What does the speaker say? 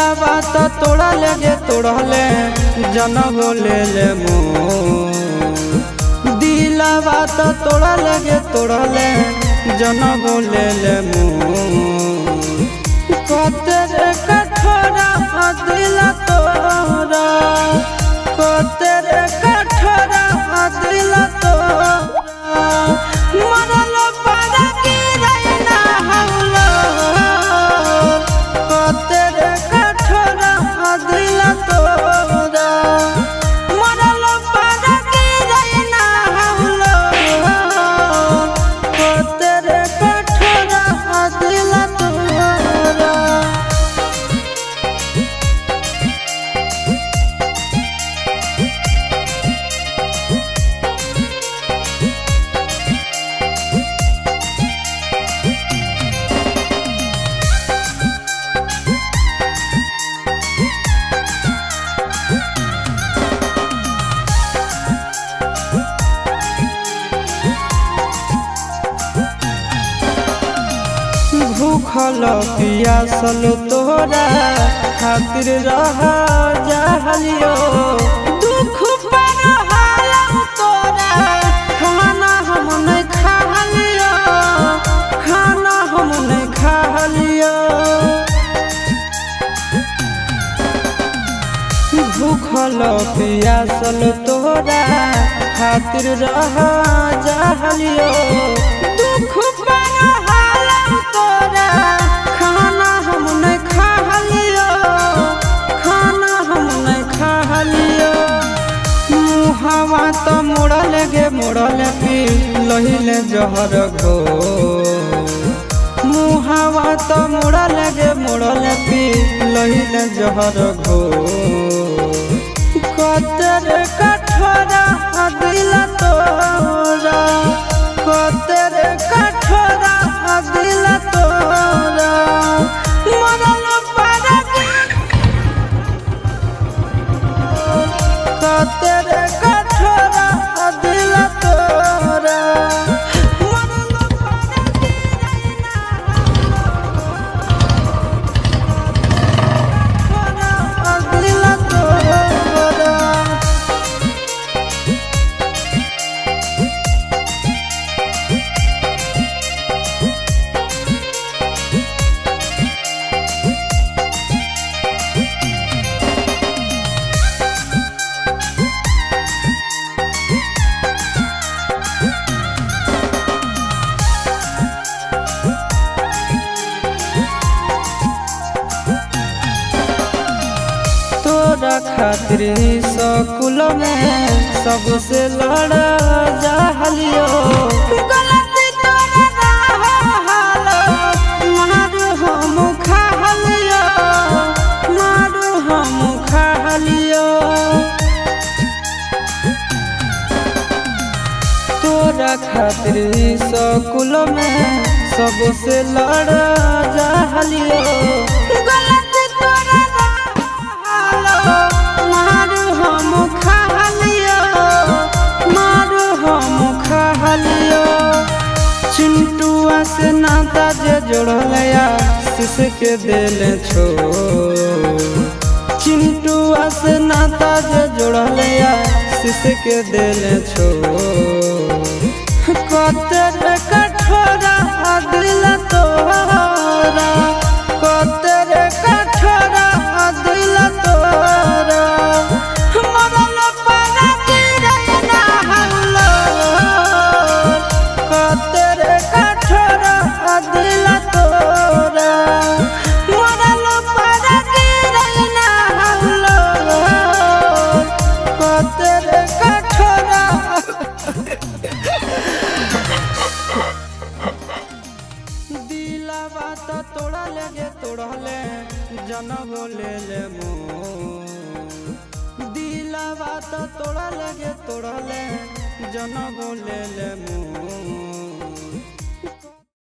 दिलावा तो तोड़ा लगे तोड़ले जनम ले ले दिलावा तो तोड़ा लगे तोड़ले जनम ले ले तेरे कठोरा दिल तोरा तेरे कठोरा दिल तोरा मरल पारा की रहना हौला तेरे कठोरा दिल तोरा मरल पारा की रहना हौला तेरे कठोरा दिल तोरा। भूखल पियासल तोरा खातिर रह जहलियो दुख पर हालम तोरा खाना हम नहीं खालियो खाना हम नहीं खालियो भूखल पियासल तोरा खातिर रह जहलियो दुख पर तोरा खाना हम नहीं खालियो खाना हम नहीं खालियो मुहावा तो मोड़ल गे मोड़ल पी लहिले जहर घो मुहावा तो मोड़ल गे मोड़ल पी लहिले जहर घो तेरे कठोरा दिल तोरा तेरे कठोरा दिल तोरा मरल पारा तेरे कठोरा दिल तोरा मरल पारा दिल तोरा। तोरा खातिर स्कूल में सबसे लड़ा जहलियो गलती तोरा हालो मारू हम खालियो मारू हम खालियो तोरा खातिर स्कूल में सबसे लड़ा जहलियो गलती तोरा मारू हम खालियो मारू हम खालियो चिंटुआ से नाता जे जोड़लया शीश के दिल छो चिंटुआ से नाता जे जोड़लया शीश के दिल छो तेरे कठोरा दिल तोरा तेरे कठोरा दिल तोरा मरल पारा की रहना हौला तेरे कठोरा दिल तोरा मरल पारा की रहना हौला तेरे कठोरा दिलावा तो तोड़ा लगे तोड़ले जनम ले ले दिलावा तो तोड़ा लगे तोड़ले जनम ले ले